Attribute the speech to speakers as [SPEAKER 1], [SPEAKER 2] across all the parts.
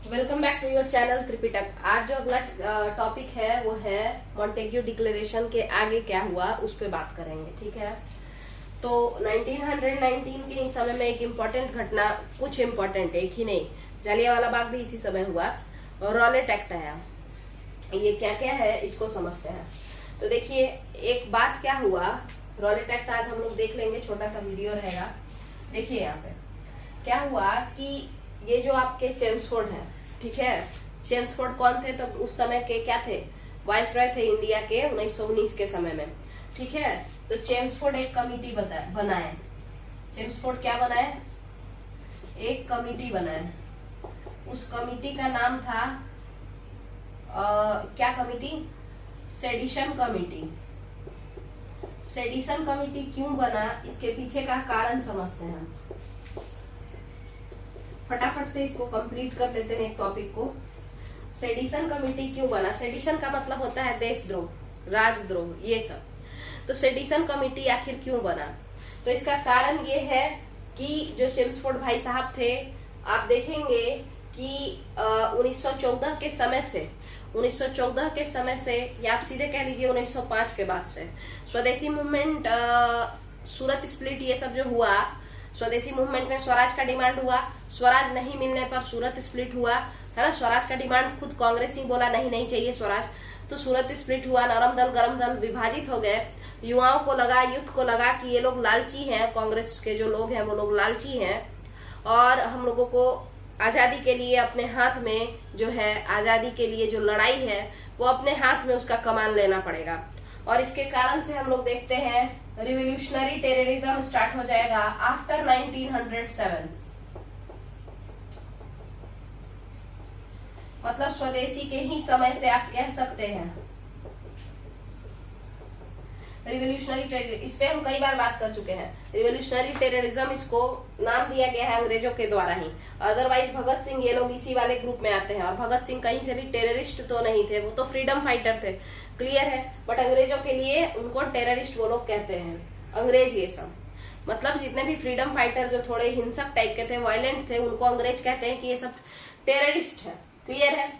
[SPEAKER 1] Welcome back to your channel Tripitak. आज जो अगला टॉपिक है वो है मॉन्टेग्यू डिक्लेरेशन के आगे क्या हुआ उस पर बात करेंगे। ठीक है, तो 1919 के ही समय में एक इम्पोर्टेंट घटना, कुछ इम्पोर्टेंट, एक ही नहीं, जालियांवाला बाग भी इसी समय हुआ और रॉलेट एक्ट आया। ये क्या क्या है इसको समझते हैं। तो देखिए, एक बात क्या हुआ, रॉलेट एक्ट आज हम लोग देख लेंगे, छोटा सा वीडियो रहेगा। देखिए यहाँ पे क्या हुआ कि ये जो आपके चेम्सफोर्ड है, ठीक है, चेम्सफोर्ड कौन थे? तो उस समय के क्या थे? वाइसरॉय थे इंडिया के 1919 के समय में। ठीक है, तो चेम्सफोर्ड एक कमिटी बनाए। चेम्सफोर्ड क्या बनाए? एक कमिटी बनाए। उस कमिटी का नाम था क्या committee? Sedition committee. Sedition committee क्यों बना, इसके पीछे का कारण समझते हैं। फटाफट से इसको कंप्लीट कर देते हैं एक टॉपिक को। सेडिशन कमिटी क्यों बना? सेडिशन का मतलब होता है देशद्रोह, राजद्रोह, ये सब। तो सेडिशन कमिटी आखिर क्यों बना? तो इसका कारण ये है कि जो चेम्सफोर्ड भाई साहब थे, आप देखेंगे कि 1914 के समय से, 1914 के समय से, या आप सीधे कह लीजिए 1905 के बाद से स्वदेशी मूवमेंट, सूरत स्प्लिट, ये सब जो हुआ, स्वदेशी मूवमेंट में स्वराज का डिमांड हुआ, स्वराज नहीं मिलने पर सूरत स्प्लिट हुआ, है ना। स्वराज का डिमांड खुद कांग्रेस ही बोला नहीं चाहिए स्वराज, तो सूरत स्प्लिट हुआ, नरम दल गरम दल विभाजित हो गए। युवाओं को लगा, यूथ को लगा कि ये लोग लालची हैं, कांग्रेस के जो लोग हैं वो लोग लालची हैं और हम लोगों को आजादी के लिए अपने हाथ में जो है, आजादी के लिए जो लड़ाई है वो अपने हाथ में उसका कमान लेना पड़ेगा। और इसके कारण से हम लोग देखते हैं रिवोल्यूशनरी टेररिज्म स्टार्ट हो जाएगा आफ्टर 1907। मतलब स्वदेशी के ही समय से आप कह सकते हैं रिवोल्यूशनरी टेररिज्म। इस पे हम कई बार बात कर चुके हैं। रिवोल्यूशनरी टेररिज्म इसको नाम दिया गया है अंग्रेजों के द्वारा ही, अदरवाइज भगत सिंह ये लोग इसी वाले ग्रुप में आते हैं। और भगत सिंह कहीं से भी टेररिस्ट तो नहीं थे, वो तो फ्रीडम फाइटर थे, क्लियर है। बट अंग्रेजों के लिए उनको टेररिस्ट वो लोग कहते हैं, अंग्रेज ये सब। मतलब जितने भी फ्रीडम फाइटर जो थोड़े हिंसक टाइप के थे, वायलेंट थे, उनको अंग्रेज कहते हैं कि ये सब टेररिस्ट है, क्लियर है।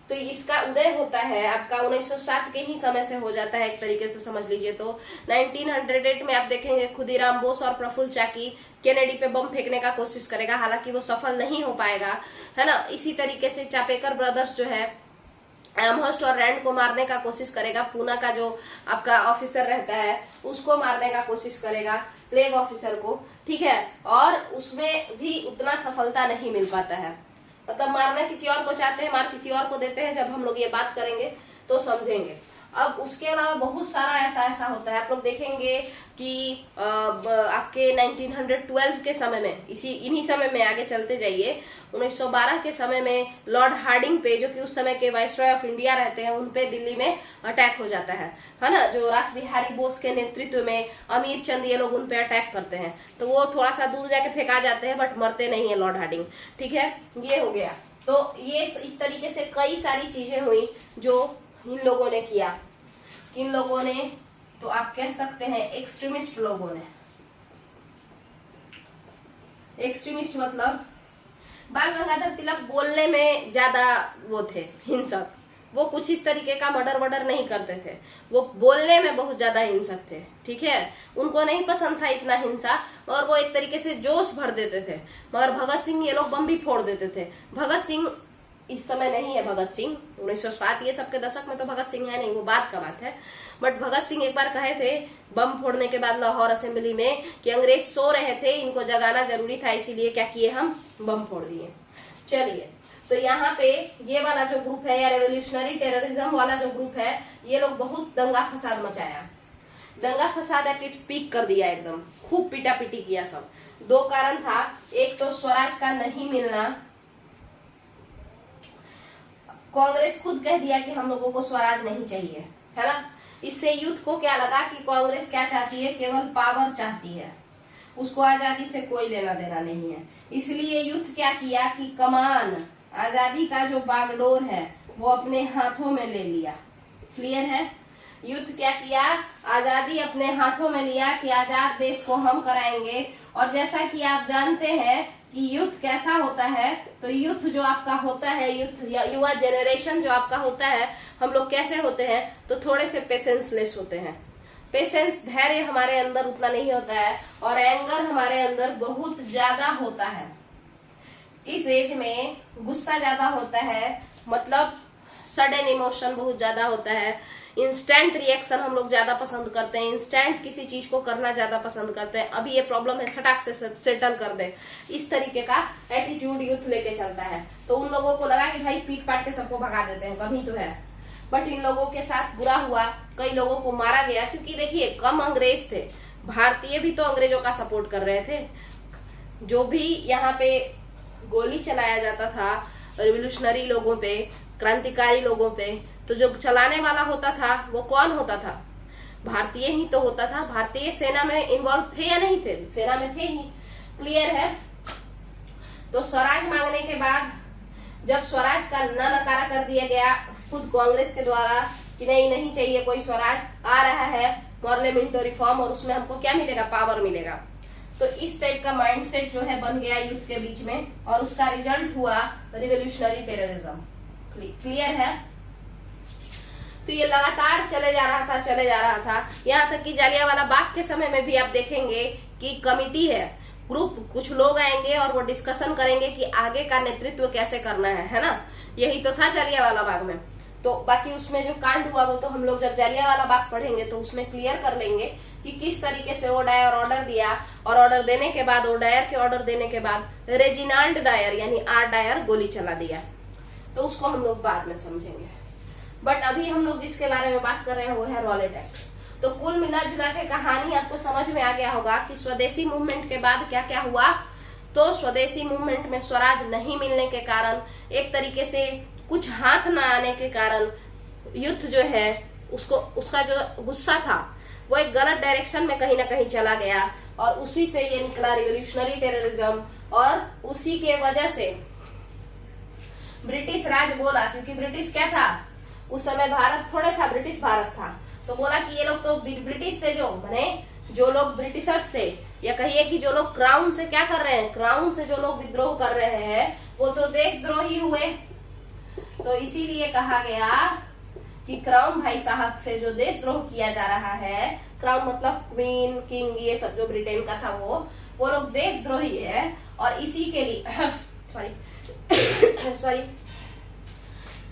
[SPEAKER 1] तो इसका उदय होता है आपका 1907 के ही समय से हो जाता है, एक तरीके से समझ लीजिए। तो 1908 में आप देखेंगे खुदीराम बोस और प्रफुल्ल चाकी केनेडी पे बम फेंकने का कोशिश करेगा, हालांकि वो सफल नहीं हो पाएगा, है ना। इसी तरीके से चापेकर ब्रदर्स जो है एमहर्स्ट और रैंड को मारने का कोशिश करेगा, पूना का जो आपका ऑफिसर रहता है उसको मारने का कोशिश करेगा, प्लेग ऑफिसर को, ठीक है। और उसमें भी उतना सफलता नहीं मिल पाता है। मतलब मारना किसी और को चाहते हैं, मार किसी और को देते हैं। जब हम लोग ये बात करेंगे तो समझेंगे। अब उसके अलावा बहुत सारा ऐसा होता है, आप लोग देखेंगे कि आपके 1912 के समय में, इन्हीं समय में आगे चलते जाइए, 1912 के समय में लॉर्ड हार्डिंग पे, जो कि उस समय के वाइसरॉय ऑफ इंडिया रहते हैं, उनपे दिल्ली में अटैक हो जाता है ना। जो रास बिहारी बोस के नेतृत्व में अमीर चंद ये लोग उनपे अटैक करते हैं, तो वो थोड़ा सा दूर जाके फेंका जाते हैं, बट मरते नहीं है लॉर्ड हार्डिंग, ठीक है। ये हो गया। तो ये इस तरीके से कई सारी चीजें हुई जो इन लोगों ने किया। किन लोगों ने? तो आप कह सकते हैं एक्सट्रीमिस्ट लोगों ने। एक्सट्रीमिस्ट मतलब बाल गंगाधर तिलक बोलने में ज्यादा वो थे हिंसक, वो कुछ इस तरीके का मर्डर नहीं करते थे, वो बोलने में बहुत ज्यादा हिंसक थे, ठीक है। उनको नहीं पसंद था इतना हिंसा, और वो एक तरीके से जोश भर देते थे। मगर भगत सिंह ये लोग बम भी फोड़ देते थे। भगत सिंह इस समय नहीं है, भगत सिंह 1907 ये सब के दशक में तो भगत सिंह है नहीं, वो बात का बात है। बट भगत सिंह एक बार कहे थे बम फोड़ने के बाद लाहौर असेंबली में कि अंग्रेज सो रहे थे, इनको जगाना जरूरी था, इसीलिए क्या किए, हम बम फोड़ दिए। चलिए, तो यहाँ पे ये वाला जो ग्रुप है, या रेवोल्यूशनरी टेररिज्म वाला जो ग्रुप है, ये लोग बहुत दंगा फसाद मचाया। दंगा फसाद एट इट्स पीक कर दिया, एकदम खूब पीटा पीटी किया सब। दो कारण था, एक तो स्वराज का नहीं मिलना, कांग्रेस खुद कह दिया कि हम लोगों को स्वराज नहीं चाहिए, है ना। इससे यूथ को क्या लगा कि कांग्रेस क्या चाहती है, केवल पावर चाहती है, उसको आजादी से कोई लेना देना नहीं है। इसलिए यूथ क्या किया कि कमान, आजादी का जो बागडोर है वो अपने हाथों में ले लिया, क्लियर है। यूथ क्या किया, आजादी अपने हाथों में लिया कि आजाद देश को हम कराएंगे। और जैसा कि आप जानते हैं कि यूथ कैसा होता है, तो यूथ जो आपका होता है, यूथ या युवा जनरेशन जो आपका होता है, हम लोग कैसे होते हैं, तो थोड़े से पेशेंसलेस होते हैं। पेशेंस, धैर्य हमारे अंदर उतना नहीं होता है, और एंगर हमारे अंदर बहुत ज्यादा होता है। इस एज में गुस्सा ज्यादा होता है, मतलब सडन इमोशन बहुत ज्यादा होता है। इंस्टेंट रिएक्शन हम लोग ज्यादा पसंद करते हैं, इंस्टेंट किसी चीज को करना ज्यादा पसंद करते हैं। अभी ये प्रॉब्लम है, सटाक से सेटल कर दे, इस तरीके का एटीट्यूड यूथ लेके चलता है। तो उन लोगों को लगा कि भाई पीट पाट के सबको भगा देते हैं, कमी तो है। बट इन लोगों के साथ बुरा हुआ, कई लोगों को मारा गया, क्योंकि देखिए कम अंग्रेज थे, भारतीय भी तो अंग्रेजों का सपोर्ट कर रहे थे। जो भी यहाँ पे गोली चलाया जाता था रिवोल्यूशनरी लोगों पे, क्रांतिकारी लोगों पे, तो जो चलाने वाला होता था वो कौन होता था, भारतीय ही तो होता था। भारतीय सेना में इन्वॉल्व थे या नहीं थे, सेना में थे ही, क्लियर है। तो स्वराज मांगने के बाद जब स्वराज का न नकारा कर दिया गया खुद कांग्रेस के द्वारा कि नहीं चाहिए कोई स्वराज, आ रहा है पार्लियामेंटरी रिफॉर्म और उसमें हमको क्या मिलेगा, पावर मिलेगा। तो इस टाइप का माइंडसेट जो है बन गया यूथ के बीच में, और उसका रिजल्ट हुआ रिवोल्यूशनरी टेररिज्म। क्लियर है। तो ये लगातार चले जा रहा था, यहाँ तक कि जालियांवाला बाग के समय में भी आप देखेंगे कि कमिटी है, ग्रुप, कुछ लोग आएंगे और वो डिस्कशन करेंगे कि आगे का नेतृत्व कैसे करना है ना। यही तो था जालियांवाला बाग में। तो बाकी उसमें जो कांड हुआ वो तो हम लोग जब जालियांवाला बाग पढ़ेंगे तो उसमें क्लियर कर लेंगे कि किस तरीके से वो डायर ऑर्डर दिया, और ऑर्डर देने के बाद, वो डायर के ऑर्डर देने के बाद रेजिनाल्ड डायर यानी आर डायर गोली चला दिया। तो उसको हम लोग बाद में समझेंगे। बट अभी हम लोग जिसके बारे में बात कर रहे हैं वो है रॉलेट एक्ट। तो कुल मिला जुला के कहानी आपको समझ में आ गया होगा कि स्वदेशी मूवमेंट के बाद क्या क्या हुआ। तो स्वदेशी मूवमेंट में स्वराज नहीं मिलने के कारण, एक तरीके से कुछ हाथ ना आने के कारण, युद्ध जो है उसका जो गुस्सा था वो एक गलत डायरेक्शन में कहीं ना कहीं चला गया, और उसी से ये निकला रिवोल्यूशनरी टेररिज्म। और उसी के वजह से ब्रिटिश राज बोला, क्योंकि ब्रिटिश क्या था उस समय, भारत थोड़े था, ब्रिटिश भारत था, तो बोला कि ये लोग तो ब्रिटिश से जो लोग ब्रिटिशर्स से, या कहिए कि जो लोग क्राउन से क्या कर रहे हैं, क्राउन से जो लोग विद्रोह कर रहे हैं वो तो देशद्रोही हुए। तो इसीलिए कहा गया कि क्राउन भाई साहब से जो देशद्रोह किया जा रहा है, क्राउन मतलब क्वीन, किंग, ये सब जो ब्रिटेन का था वो लोग देशद्रोही है। और इसी के लिए सॉरी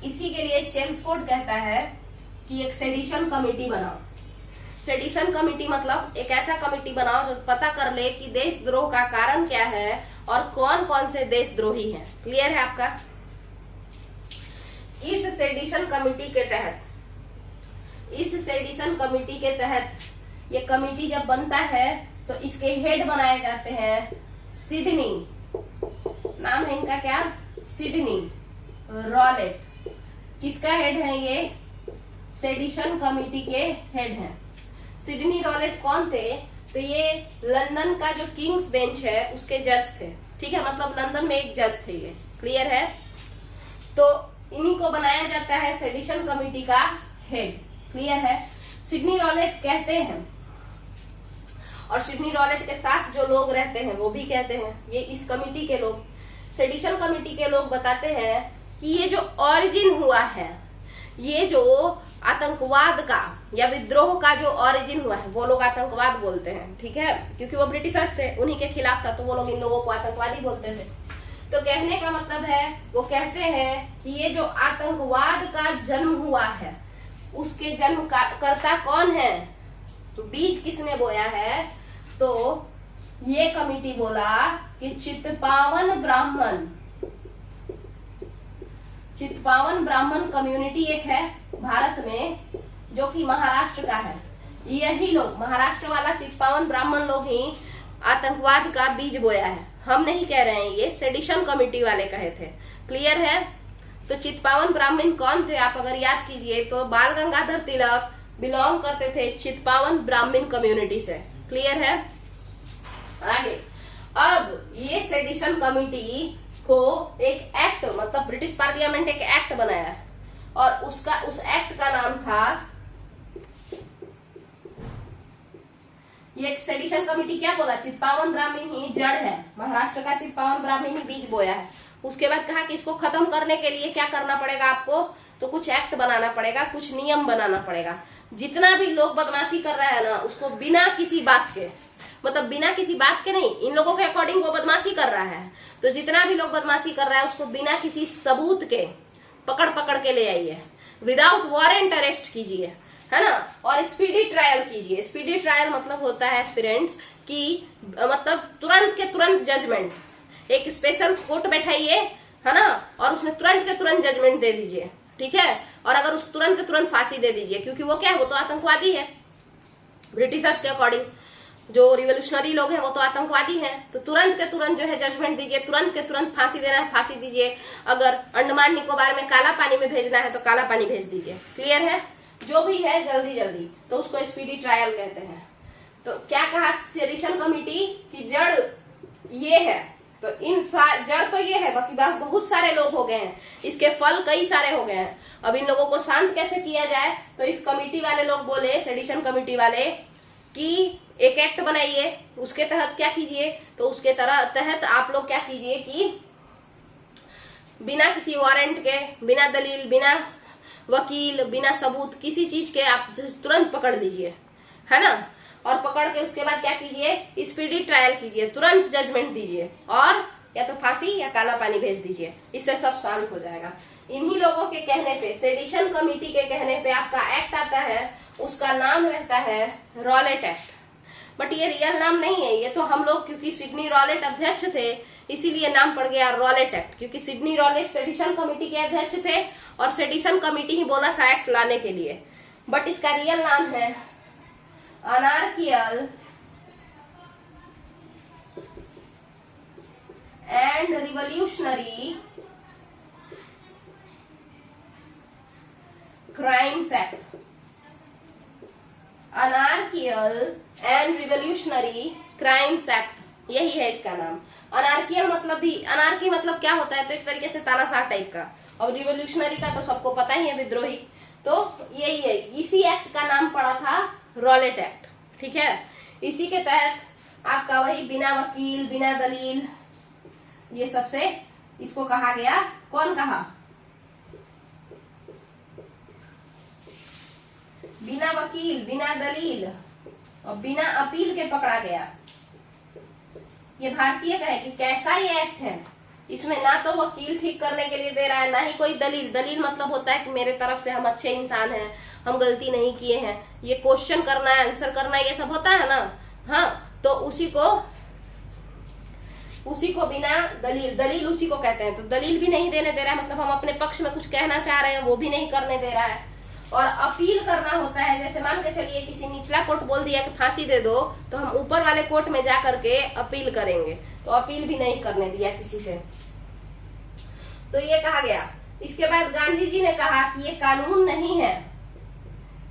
[SPEAKER 1] इसी के लिए चेम्सफोर्ड कहता है कि एक सेडिशन कमेटी बनाओ। सेडिशन कमेटी मतलब एक ऐसा कमेटी बनाओ जो पता कर ले कि देशद्रोह का कारण क्या है और कौन कौन से देशद्रोही हैं। क्लियर है आपका। इस सेडिशन कमेटी के तहत ये कमेटी जब बनता है तो इसके हेड बनाए जाते हैं सिडनी, नाम है इनका क्या, सिडनी रॉलेट। किसका हेड है ये, सेडिशन कमेटी के हेड हैं। सिडनी रॉलेट कौन थे, तो ये लंदन का जो किंग्स बेंच है उसके जज थे। ठीक है, मतलब लंदन में एक जज थे ये। क्लियर है। तो इन्हीं को बनाया जाता है सेडिशन कमेटी का हेड। क्लियर है। सिडनी रॉलेट कहते हैं, और सिडनी रॉलेट के साथ जो लोग रहते हैं वो भी कहते हैं, ये इस कमेटी के लोग, सेडिशन कमेटी के लोग बताते हैं कि ये जो ऑरिजिन हुआ है, ये जो आतंकवाद का या विद्रोह का जो ऑरिजिन हुआ है, वो लोग आतंकवाद बोलते हैं। ठीक है, क्योंकि वो ब्रिटिशर्स थे, उन्हीं के खिलाफ था, तो वो लोग इन लोगों को आतंकवादी बोलते थे। तो कहने का मतलब है, वो कहते हैं कि ये जो आतंकवाद का जन्म हुआ है उसके जन्म कर्ता कौन है, तो बीज किसने बोया है, तो ये कमिटी बोला कि चित्पावन ब्राह्मण कम्युनिटी एक है भारत में जो कि महाराष्ट्र का है। यही लोग, महाराष्ट्र वाला चित्पावन ब्राह्मण लोग ही आतंकवाद का बीज बोया है। हम नहीं कह रहे हैं, ये सेडिशन कमेटी वाले कहे थे। क्लियर है। तो चित्पावन ब्राह्मण कौन थे, आप अगर याद कीजिए तो बाल गंगाधर तिलक बिलोंग करते थे चित्पावन ब्राह्मण कम्युनिटी से। क्लियर है। आगे, अब ये सेडिशन कमेटी को एक एक्ट, मतलब ब्रिटिश पार्लियामेंट एक एक्ट बनाया है, और उस एक्ट का नाम था ये सेडिशन कमिटी क्या बोला, चित्पावन ब्राह्मण ही जड़ है, महाराष्ट्र का चित्पावन ब्राह्मण ही बीज बोया है। उसके बाद कहा कि इसको खत्म करने के लिए क्या करना पड़ेगा आपको, तो कुछ एक्ट बनाना पड़ेगा, कुछ नियम बनाना पड़ेगा। जितना भी लोग बदमाशी कर रहा है ना, उसको बिना किसी बात के, मतलब बिना किसी बात के नहीं, इन लोगों के अकॉर्डिंग वो बदमाशी कर रहा है, तो जितना भी लोग बदमाशी कर रहा है उसको बिना किसी सबूत के पकड़ पकड़ के ले आइए, विदाउट वारंट अरेस्ट कीजिए, है ना, और स्पीडी ट्रायल कीजिए। स्पीडी ट्रायल मतलब होता है एस्पिरेंट्स की, मतलब तुरंत के तुरंत जजमेंट, एक स्पेशल कोर्ट बैठाइए, है ना, और उसमें तुरंत के तुरंत जजमेंट दे दीजिए, ठीक है। और अगर उस तुरंत के तुरंत फांसी दे दीजिए, क्योंकि वो क्या है, वो तो आतंकवादी है ब्रिटिशर्स के अकॉर्डिंग, जो रिवोल्यूशनरी लोग हैं वो तो आतंकवादी हैं, तो तुरंत के तुरंत जो है जजमेंट दीजिए, तुरंत के तुरंत फांसी देना है फांसी दीजिए, अगर अंडमान निकोबार में काला पानी में भेजना है तो काला पानी भेज दीजिए। क्लियर है, जो भी है जल्दी जल्दी, तो उसको स्पीडी ट्रायल कहते हैं। तो क्या कहा सेडिशन कमिटी की जड़ ये है, तो इन जड़ तो ये है, बाकी बहुत सारे लोग हो गए हैं, इसके फल कई सारे हो गए हैं। अब इन लोगों को शांत कैसे किया जाए, तो इस कमिटी वाले लोग बोले, सेडिशन कमिटी वाले, कि एक एक्ट बनाइए, उसके तहत क्या कीजिए, तो उसके तहत आप लोग क्या कीजिए कि बिना किसी वारंट के, बिना दलील, बिना वकील, बिना सबूत, किसी चीज के आप तुरंत पकड़ लीजिए, है ना, और पकड़ के उसके बाद क्या कीजिए, स्पीडी ट्रायल कीजिए, तुरंत जजमेंट दीजिए, और या तो फांसी या काला पानी भेज दीजिए, इससे सब शांत हो जाएगा। इन्हीं लोगों के कहने पे, सेडिशन कमिटी के कहने पे आपका एक्ट आता है, उसका नाम रहता है रॉलेट एक्ट। बट ये रियल नाम नहीं है, ये तो हम लोग क्योंकि सिडनी रॉलेट अध्यक्ष थे इसीलिए नाम पड़ गया रॉलेट एक्ट, क्योंकि सिडनी रॉलेट सेडिशन कमिटी के अध्यक्ष थे और सेडिशन कमिटी ही बोला था एक्ट लाने के लिए। बट इसका रियल नाम है anarchical and revolutionary crimes act. Anarchical and revolutionary crimes act, यही है इसका नाम। अनार्कियल मतलब भी, अनार्की मतलब क्या होता है, तो एक तरीके से तानाशाह टाइप का, और रिवोल्यूशनरी का तो सबको पता ही है, विद्रोही, तो यही है। इसी एक्ट का नाम पड़ा था रॉलेट एक्ट, ठीक है। इसी के तहत आपका वही बिना वकील, बिना दलील, ये सबसे इसको कहा गया, कौन कहा, बिना वकील, बिना दलील और बिना अपील के पकड़ा गया। ये भारतीय का है कि कैसा ये एक्ट है, इसमें ना तो वकील ठीक करने के लिए दे रहा है, ना ही कोई दलील। दलील मतलब होता है कि मेरे तरफ से हम अच्छे इंसान हैं, हम गलती नहीं किए हैं, ये क्वेश्चन करना है, आंसर करना है, ये सब होता है ना, हाँ, तो उसी को बिना दलील उसी को कहते हैं। तो दलील भी नहीं देने दे रहा है, मतलब हम अपने पक्ष में कुछ कहना चाह रहे हैं वो भी नहीं करने दे रहा है। और अपील करना होता है, जैसे मान के चलिए किसी निचला कोर्ट बोल दिया कि फांसी दे दो, तो हम ऊपर वाले कोर्ट में जा करके अपील करेंगे, तो अपील भी नहीं करने दिया किसी से। तो ये कहा गया। इसके बाद गांधी जी ने कहा कि ये कानून नहीं है,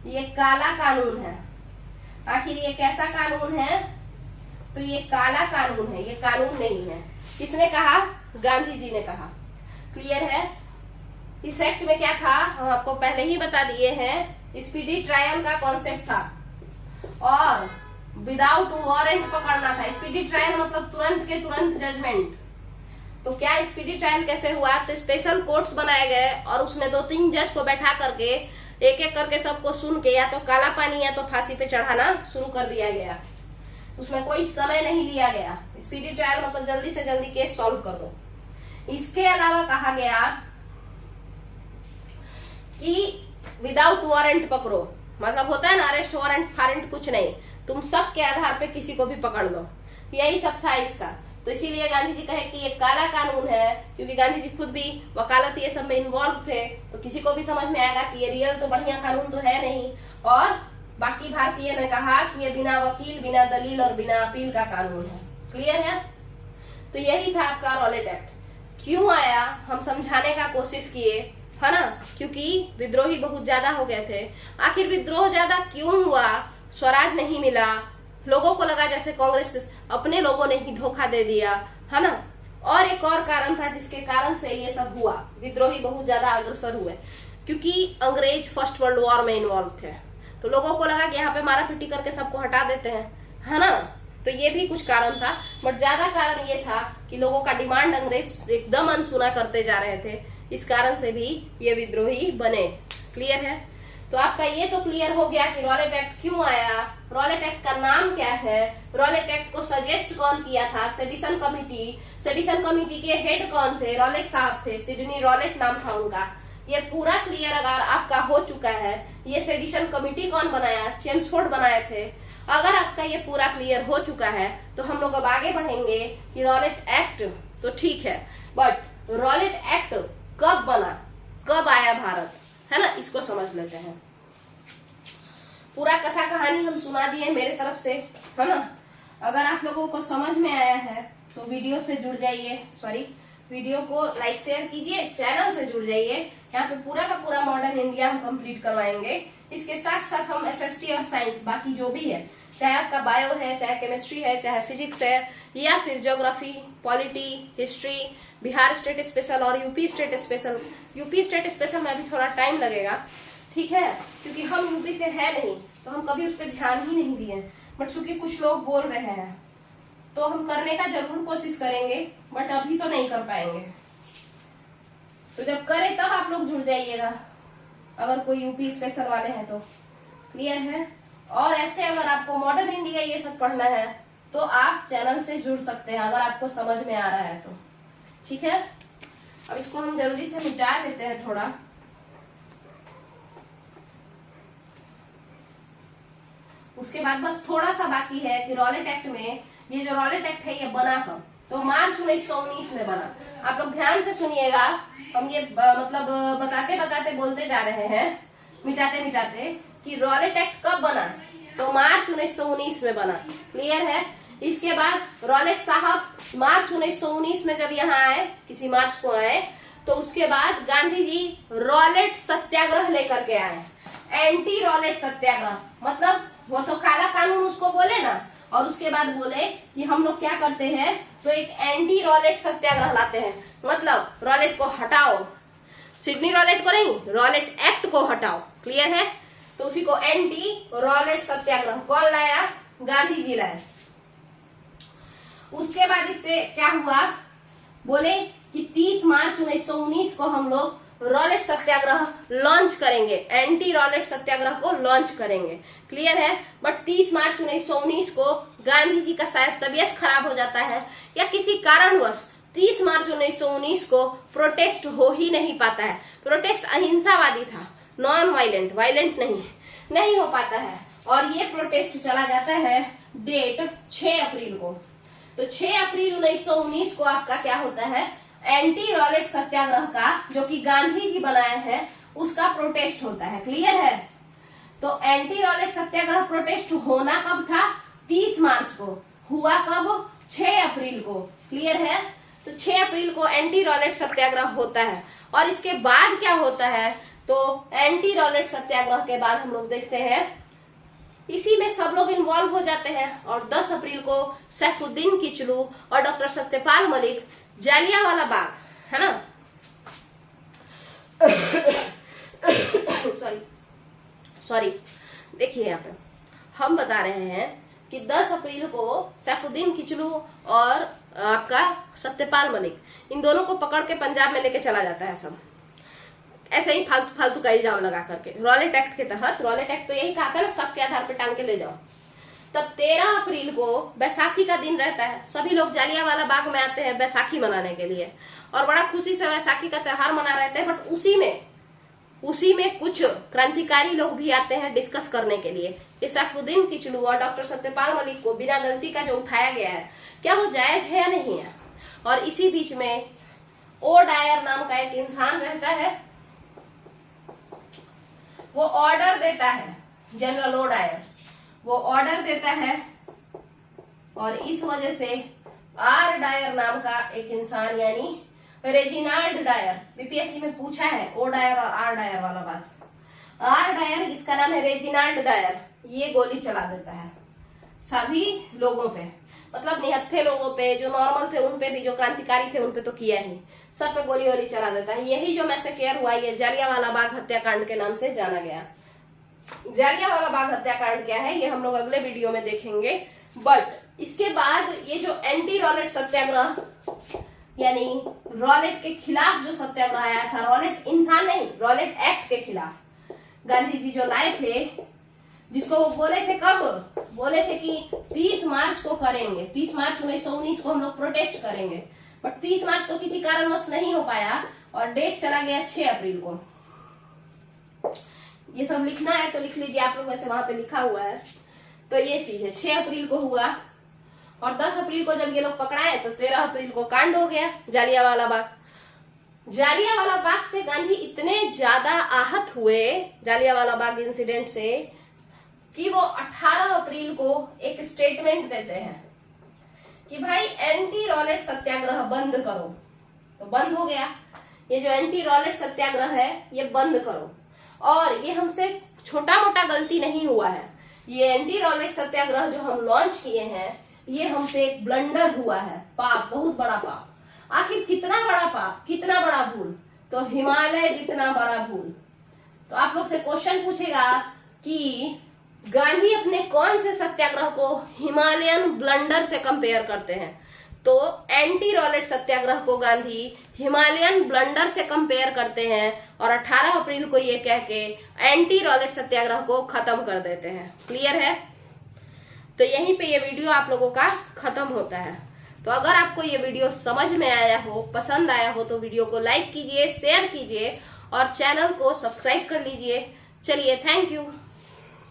[SPEAKER 1] ये काला कानून है। आखिर ये कैसा कानून है, तो ये काला कानून है, ये कानून नहीं है। किसने कहा, गांधी जी ने कहा। क्लियर है। इस एक्ट में क्या था, हम आपको पहले ही बता दिए हैं, स्पीडी ट्रायल का कॉन्सेप्ट था और विदाउट वारंट पकड़ना था। स्पीडी ट्रायल मतलब तुरंत के तुरंत जजमेंट। तो क्या स्पीडी ट्रायल कैसे हुआ, तो स्पेशल कोर्ट्स बनाए गए और उसमें 2-3 जज को बैठा करके एक एक करके सबको सुन के या तो काला पानी या तो फांसी पे चढ़ाना शुरू कर दिया गया। उसमें कोई समय नहीं लिया गया। स्पीडी ट्रायल मतलब जल्दी से जल्दी केस सॉल्व कर दो। इसके अलावा कहा गया कि विदाउट वारंट पकड़ो, मतलब होता है ना अरेस्ट वारंट फारंट कुछ नहीं, तुम सब के आधार पे किसी को भी पकड़ लो, यही सब था इसका। तो इसीलिए गांधी जी कहे कि ये काला कानून है, क्योंकि गांधी जी खुद भी वकालत ये सब में इन्वॉल्व थे, तो किसी को भी समझ में आएगा कि ये रियल तो बढ़िया कानून तो है नहीं। और बाकी भारतीय ने कहा कि ये बिना वकील, बिना दलील और बिना अपील का कानून है। क्लियर है। तो यही था आपका रॉलेट एक्ट। क्यों आया हम समझाने का कोशिश किए, है ना, क्योंकि विद्रोही बहुत ज्यादा हो गए थे। आखिर विद्रोह ज्यादा क्यों हुआ, स्वराज नहीं मिला, लोगों को लगा जैसे कांग्रेस अपने लोगों ने ही धोखा दे दिया, है ना। और एक और कारण था जिसके कारण से ये सब हुआ, विद्रोही बहुत ज्यादा अग्रसर हुए, क्योंकि अंग्रेज फर्स्ट वर्ल्ड वॉर में इन्वॉल्व थे। तो लोगों को लगा कि यहाँ पे मारा पीटी करके सबको हटा देते हैं, है ना। तो ये भी कुछ कारण था, बट ज्यादा कारण ये था कि लोगों का डिमांड अंग्रेज एकदम अनसुना करते जा रहे थे, इस कारण से भी ये विद्रोही बने। क्लियर है। तो आपका ये तो क्लियर हो गया कि रॉलेट एक्ट क्यों आया, रॉलेट एक्ट का नाम क्या है, रॉलेट एक्ट को सजेस्ट कौन किया था, सेडिशन कमिटी, सेडिशन कमिटी के हेड कौन थे, रॉलेट साहब थे, सिडनी रॉलेट नाम था उनका। ये पूरा क्लियर अगर आपका हो चुका है, ये सेडिशन कमिटी कौन बनाया, चेम्सफोर्ड बनाए थे, अगर आपका ये पूरा क्लियर हो चुका है तो हम लोग अब आगे बढ़ेंगे कि रॉलेट एक्ट तो ठीक है, बट रॉलेट एक्ट कब बना, कब आया भारत, है ना, इसको समझ लेते हैं। पूरा कथा कहानी हम सुना दिए मेरे तरफ से, है ना। अगर आप लोगों को समझ में आया है तो वीडियो से जुड़ जाइए, सॉरी वीडियो को लाइक शेयर कीजिए, चैनल से जुड़ जाइए। यहाँ पे पूरा का पूरा मॉडर्न इंडिया हम कंप्लीट करवाएंगे। इसके साथ साथ हम एसएसटी और साइंस बाकी जो भी है, चाहे आपका बायो है, चाहे केमिस्ट्री है, चाहे फिजिक्स है, या फिर geography, polity, history, Bihar state special और UP state special. UP state special में अभी थोड़ा टाइम लगेगा, ठीक है, क्योंकि हम यूपी से है नहीं तो हम कभी उस पर ध्यान ही नहीं दिए, बट चूंकि कुछ लोग बोल रहे हैं तो हम करने का जरूर कोशिश करेंगे, बट अभी तो नहीं कर पाएंगे। तो जब करें तब आप लोग जुड़ जाइएगा, अगर कोई यूपी स्पेशल वाले हैं तो। क्लियर है। और ऐसे अगर आपको मॉडर्न इंडिया ये सब पढ़ना है तो आप चैनल से जुड़ सकते हैं, अगर आपको समझ में आ रहा है तो, ठीक है। अब इसको हम जल्दी से मिटा लेते हैं थोड़ा। उसके बाद बस थोड़ा सा बाकी है कि रॉलेट एक्ट में, ये जो रॉलेट एक्ट है ये बना कब, तो मार्च 1919 में बना। आप लोग ध्यान से सुनिएगा, हम ये मतलब बताते बताते बोलते जा रहे हैं, मिटाते मिटाते, कि रॉलेट एक्ट कब बना, तो मार्च 1919 में बना। क्लियर है। इसके बाद रॉलेट साहब मार्च 1919 में जब यहाँ आए, किसी मार्च को आए, तो उसके बाद गांधी जी रॉलेट सत्याग्रह लेकर के आए, एंटी रॉलेट सत्याग्रह, मतलब वो तो काला कानून उसको बोले ना, और उसके बाद बोले कि हम लोग क्या करते हैं, तो एक एंटी रॉलेट सत्याग्रह लाते हैं, मतलब रॉलेट को हटाओ, सिडनी रॉलेट को नहीं, रॉलेट एक्ट को हटाओ। क्लियर है। तो उसी को एंटी रॉलेट सत्याग्रह कौन लाया, गांधी जी लाए। उसके बाद इससे क्या हुआ, बोले कि 30 मार्च 1919 को हम लोग रॉलेट सत्याग्रह लॉन्च करेंगे, एंटी रॉलेट सत्याग्रह को लॉन्च करेंगे। क्लियर है। बट 30 मार्च 1919 को गांधी जी का शायद तबीयत खराब हो जाता है, या किसी कारणवश 30 मार्च 1919 को प्रोटेस्ट हो ही नहीं पाता है। प्रोटेस्ट अहिंसावादी था, नॉन वायलेंट, वायलेंट नहीं हो पाता है, और ये प्रोटेस्ट चला जाता है डेट 6 अप्रैल को। तो 6 अप्रैल 1919 को आपका क्या होता है, एंटी रॉलेट सत्याग्रह का, जो कि गांधी जी बनाए हैं, उसका प्रोटेस्ट होता है। क्लियर है। तो एंटी रॉलेट सत्याग्रह प्रोटेस्ट होना कब था, 30 मार्च को, हुआ कब, 6 अप्रैल को। क्लियर है। तो 6 अप्रैल को एंटी रॉलेट सत्याग्रह होता है। और इसके बाद क्या होता है, तो एंटी रॉलेट सत्याग्रह के बाद हम लोग देखते हैं, इसी में सब लोग इन्वॉल्व हो जाते हैं, और 10 अप्रैल को सैफुद्दीन किचलू और डॉक्टर सत्यपाल मलिक जालियांवाला बाग, है ना, सॉरी देखिए यहाँ पे हम बता रहे हैं कि 10 अप्रैल को सैफुद्दीन किचलू और आपका सत्यपाल मलिक, इन दोनों को पकड़ के पंजाब में लेके चला जाता है सब, ऐसे ही फालतू फालतू का इल्जाम लगा करके, रॉलेट एक्ट के तहत। रॉलेट एक्ट तो यही कहा था ना, सबके आधार पर टांग के ले जाओ। तब 13 अप्रैल को बैसाखी का दिन रहता है, सभी लोग जालियांवाला बाग में आते हैं बैसाखी मनाने के लिए, और बड़ा खुशी से बैसाखी का त्योहार मना रहे थे। बट उसी में कुछ क्रांतिकारी लोग भी आते हैं डिस्कस करने के लिए कि सैफुद्दीन किचलू और डॉक्टर सत्यपाल मलिक को बिना गलती का जो उठाया गया है, क्या वो जायज है या नहीं है। और इसी बीच में ओ डायर नाम का एक इंसान रहता है, वो ऑर्डर देता है, जनरल ओ डायर वो ऑर्डर देता है, और इस वजह से आर डायर नाम का एक इंसान, यानी रेजिनाल्ड डायर, बीपीएससी में पूछा है ओ डायर और आर डायर वाला बात। आर डायर, इसका नाम है रेजिनाल्ड डायर, ये गोली चला देता है सभी लोगों पे, मतलब निहत्थे लोगों पे, जो नॉर्मल थे उन पे भी, जो क्रांतिकारी थे उन पे तो किया ही, सब पे गोली वोली चला देता है। यही जो मैसेकेयर हुआ, ये जालियांवाला बाग हत्याकांड के नाम से जाना गया। जालियांवाला बाग हत्याकांड क्या है, ये हम लोग अगले वीडियो में देखेंगे। बट इसके बाद ये जो एंटी रॉलेट सत्याग्रह यानी रॉलेट के खिलाफ जो सत्याग्रह आया था, रॉलेट इंसान नहीं, रॉलेट एक्ट के खिलाफ गांधी जी जो लाए थे, जिसको वो बोले थे, कब बोले थे कि 30 मार्च को करेंगे, 30 मार्च 1919 को हम लोग प्रोटेस्ट करेंगे, बट 30 मार्च को किसी कारणवश नहीं हो पाया और डेट चला गया 6 अप्रैल को। ये सब लिखना है तो लिख लीजिए आप लोग, वैसे वहां पे लिखा हुआ है। तो ये चीज है, 6 अप्रैल को हुआ और 10 अप्रैल को जब ये लोग पकड़ाए तो 13 अप्रैल को कांड हो गया जालियांवाला बाग। जालियांवाला बाग से गांधी इतने ज्यादा आहत हुए जालियांवाला बाग इंसिडेंट से कि वो 18 अप्रैल को एक स्टेटमेंट देते हैं कि भाई एंटी रॉलेट सत्याग्रह बंद करो। तो बंद हो गया, ये जो एंटी रॉलेट सत्याग्रह है ये बंद करो। और ये हमसे छोटा मोटा गलती नहीं हुआ है, ये एंटी रॉलेट सत्याग्रह जो हम लॉन्च किए हैं ये हमसे एक ब्लंडर हुआ है, पाप, बहुत बड़ा पाप। आखिर कितना बड़ा पाप, कितना बड़ा भूल? तो हिमालय जितना बड़ा भूल। तो आप लोग से क्वेश्चन पूछेगा कि गांधी अपने कौन से सत्याग्रह को हिमालयन ब्लंडर से कंपेयर करते हैं? तो एंटी रॉलेट सत्याग्रह को गांधी हिमालयन ब्लंडर से कंपेयर करते हैं और 18 अप्रैल को ये कह के एंटी रॉलेट सत्याग्रह को खत्म कर देते हैं। क्लियर है? तो यहीं पे ये वीडियो आप लोगों का खत्म होता है। तो अगर आपको ये वीडियो समझ में आया हो, पसंद आया हो, तो वीडियो को लाइक कीजिए, शेयर कीजिए और चैनल को सब्सक्राइब कर लीजिए। चलिए, थैंक यू।